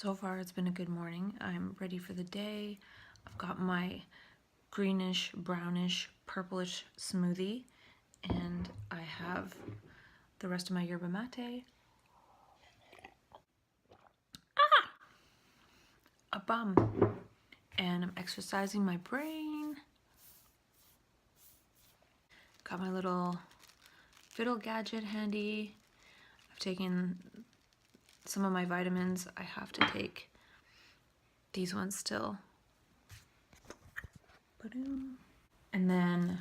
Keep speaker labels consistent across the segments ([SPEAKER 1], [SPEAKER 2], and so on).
[SPEAKER 1] So far it's been a good morning. I'm ready for the day. I've got my greenish, brownish, purplish smoothie, and I have the rest of my yerba mate. A bum. And I'm exercising my brain. Got my little fiddle gadget handy. I've taken some of my vitamins. I have to take these ones still. And then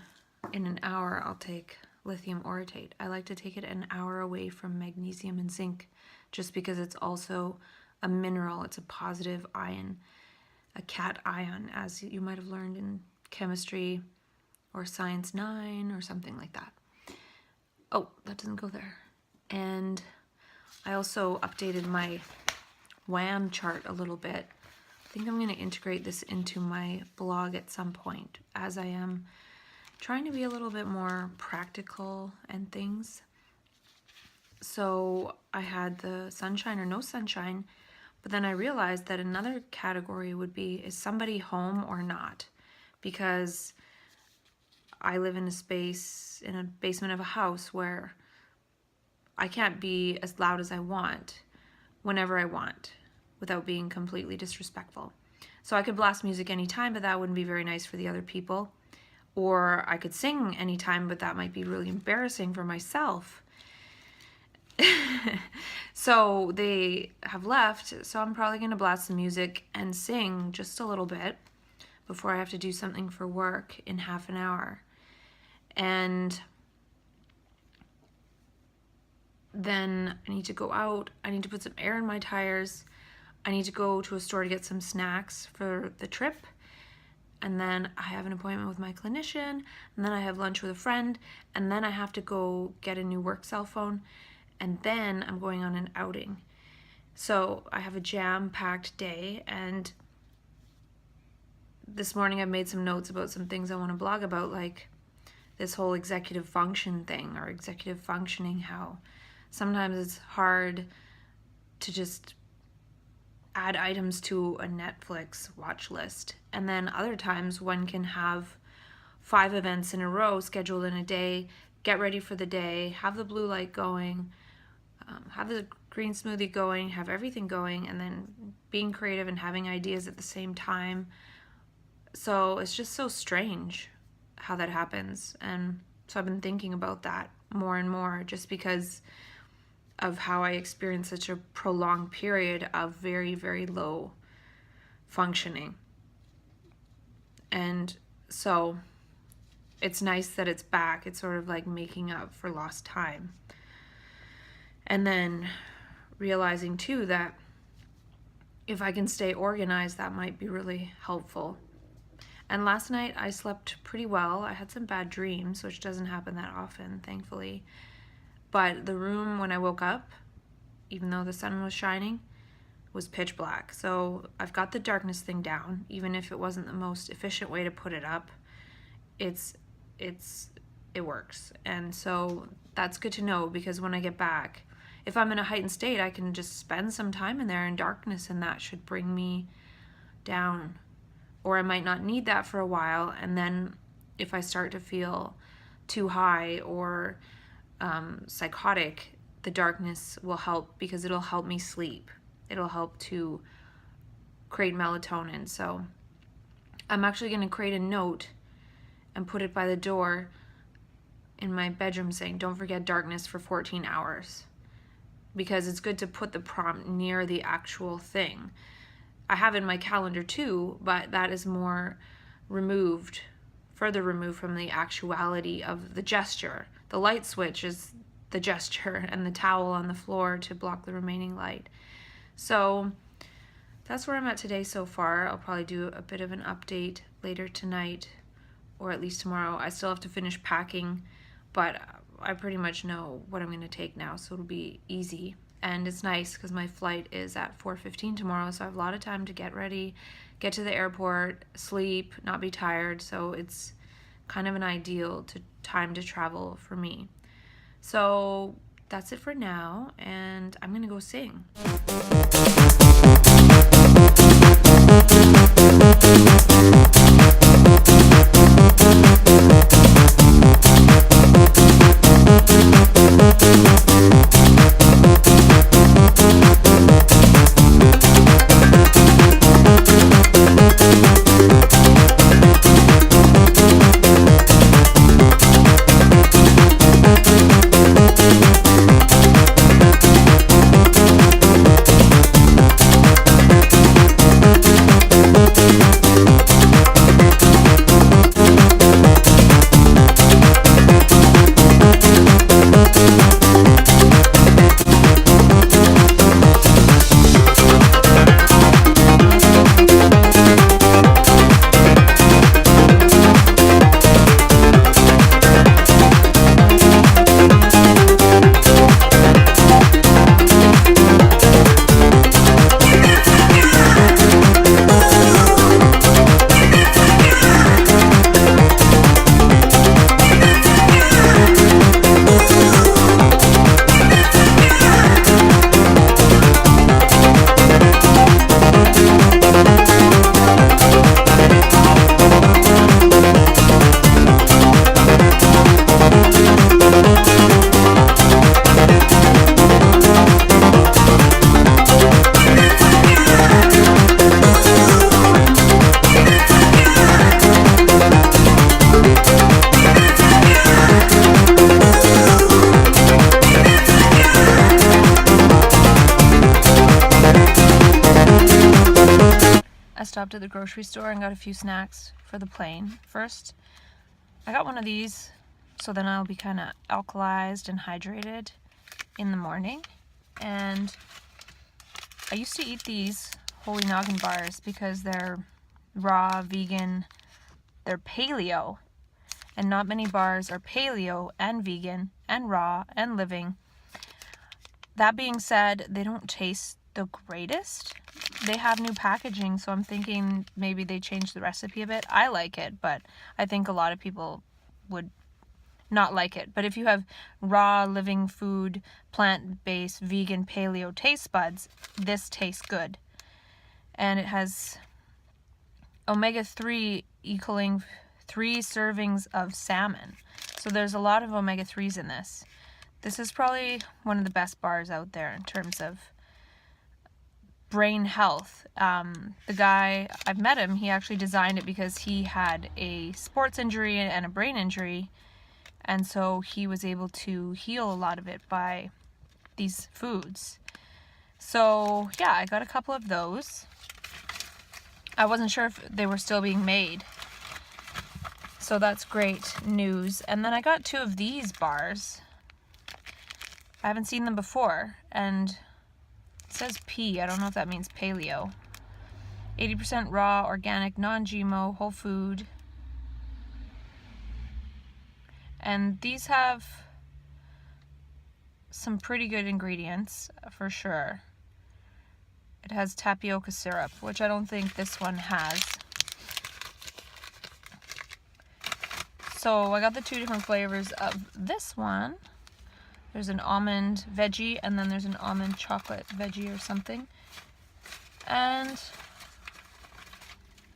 [SPEAKER 1] in an hour I'll take lithium orotate. I like to take it an hour away from magnesium and zinc just because it's also a mineral. It's a positive ion, a cation, as you might have learned in chemistry or Science 9 or something like that. Oh, that doesn't go there. And I also updated my WAM chart a little bit. I think I'm going to integrate this into my blog at some point, as I am trying to be a little bit more practical and things. So I had the sunshine or no sunshine, but then I realized that another category would be, is somebody home or not? Because I live in a space, in a basement of a house where I can't be as loud as I want whenever I want without being completely disrespectful. So I could blast music anytime, but that wouldn't be very nice for the other people. Or I could sing anytime, but that might be really embarrassing for myself. So they have left, so I'm probably going to blast the music and sing just a little bit before I have to do something for work in half an hour. And then I need to go out. I need to put some air in my tires. I need to go to a store to get some snacks for the trip. And then I have an appointment with my clinician. And then I have lunch with a friend. And then I have to go get a new work cell phone. And then I'm going on an outing. So I have a jam-packed day. And this morning I've made some notes about some things I want to blog about, like this whole executive function thing, or executive functioning, how sometimes it's hard to just add items to a Netflix watch list. And then other times one can have 5 events in a row scheduled in a day, get ready for the day, have the blue light going, have the green smoothie going, have everything going, and then being creative and having ideas at the same time. So it's just so strange how that happens. And so I've been thinking about that more and more, just because of how I experienced such a prolonged period of very, very low functioning. And so it's nice that it's back. It's sort of like making up for lost time. And then realizing too that if I can stay organized, that might be really helpful. And last night I slept pretty well. I had some bad dreams, which doesn't happen that often, thankfully. But the room, when I woke up, even though the sun was shining, was pitch black. So I've got the darkness thing down, even if it wasn't the most efficient way to put it up. It works. And so that's good to know, because when I get back, if I'm in a heightened state, I can just spend some time in there in darkness, and that should bring me down. Or I might not need that for a while, and then if I start to feel too high or psychotic, the darkness will help, because it'll help me sleep. It'll help to create melatonin. So I'm actually going to create a note and put it by the door in my bedroom saying, don't forget darkness for 14 hours. Because it's good to put the prompt near the actual thing. I have it in my calendar too, but that is more removed, further removed from the actuality of the gesture. The light switch is the gesture, and the towel on the floor to block the remaining light. So that's where I'm at today so far. I'll probably do a bit of an update later tonight, or at least tomorrow. I still have to finish packing, but I pretty much know what I'm going to take now, so it'll be easy. And it's nice because my flight is at 4:15 tomorrow, so I have a lot of time to get ready, get to the airport, sleep, not be tired. So it's kind of an ideal time to travel for me. So that's it for now, and I'm gonna go sing. I stopped at the grocery store and got a few snacks for the plane. First, I got one of these, so then I'll be kind of alkalized and hydrated in the morning. And I used to eat these Holy Noggin bars because they're raw, vegan, they're paleo. And not many bars are paleo and vegan and raw and living. That being said, they don't taste the greatest. They have new packaging, so I'm thinking maybe they changed the recipe a bit. I like it, but I think a lot of people would not like it. But if you have raw, living food, plant-based, vegan, paleo taste buds, this tastes good. And it has omega-3 equaling 3 servings of salmon. So there's a lot of omega-3s in this. This is probably one of the best bars out there in terms of brain health. The guy, I've met him, he actually designed it because he had a sports injury and a brain injury, and so he was able to heal a lot of it by these foods. So yeah, I got a couple of those. I wasn't sure if they were still being made, so that's great news. And then I got 2 of these bars. I haven't seen them before, and it says P. I don't know if that means paleo. 80% raw, organic, non-GMO, whole food. And these have some pretty good ingredients, for sure. It has tapioca syrup, which I don't think this one has. So I got the 2 different flavors of this one. There's an almond veggie, and then there's an almond chocolate veggie or something. And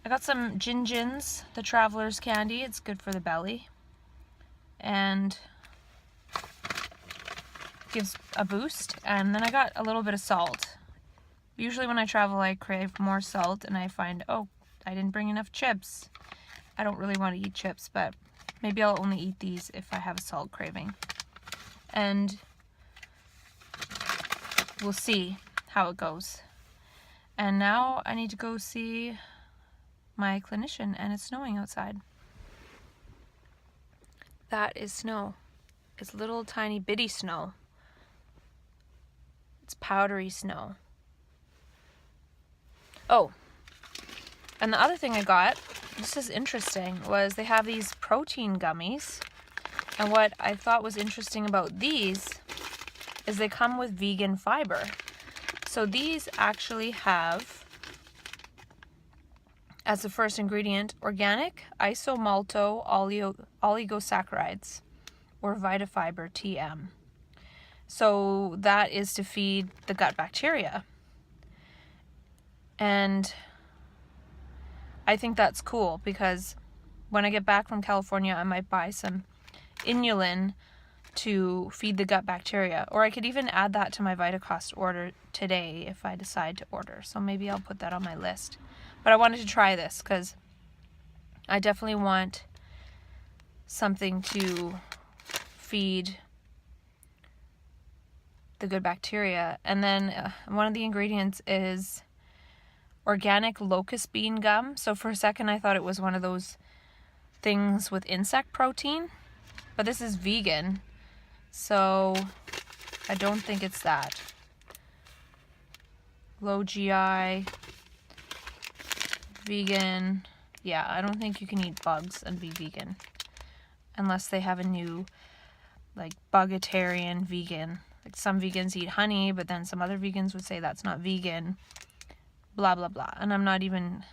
[SPEAKER 1] I got some Gin-Gins, the Traveler's Candy. It's good for the belly. And gives a boost. And then I got a little bit of salt. Usually when I travel, I crave more salt, and I find, oh, I didn't bring enough chips. I don't really want to eat chips, but maybe I'll only eat these if I have a salt craving. And we'll see how it goes. And now I need to go see my clinician, and it's snowing outside. That is snow. It's little tiny bitty snow. It's powdery snow. Oh, and the other thing I got, this is interesting, was they have these protein gummies. And what I thought was interesting about these is they come with vegan fiber. So these actually have, as the first ingredient, organic isomalto oligosaccharides, or VitaFiber TM. So that is to feed the gut bacteria. And I think that's cool, because when I get back from California, I might buy some inulin to feed the gut bacteria, or I could even add that to my VitaCost order today if I decide to order. So maybe I'll put that on my list. But I wanted to try this because I definitely want something to feed the good bacteria. And then one of the ingredients is organic locust bean gum. So for a second I thought it was one of those things with insect protein, but this is vegan, so I don't think it's that. Low GI, vegan. Yeah, I don't think you can eat bugs and be vegan unless they have a new, like, bugitarian vegan. Like, some vegans eat honey, but then some other vegans would say that's not vegan. Blah, blah, blah. And I'm not even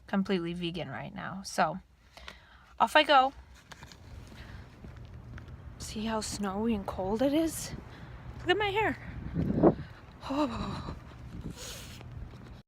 [SPEAKER 1] completely vegan right now. So, off I go. See how snowy and cold it is? Look at my hair. Oh.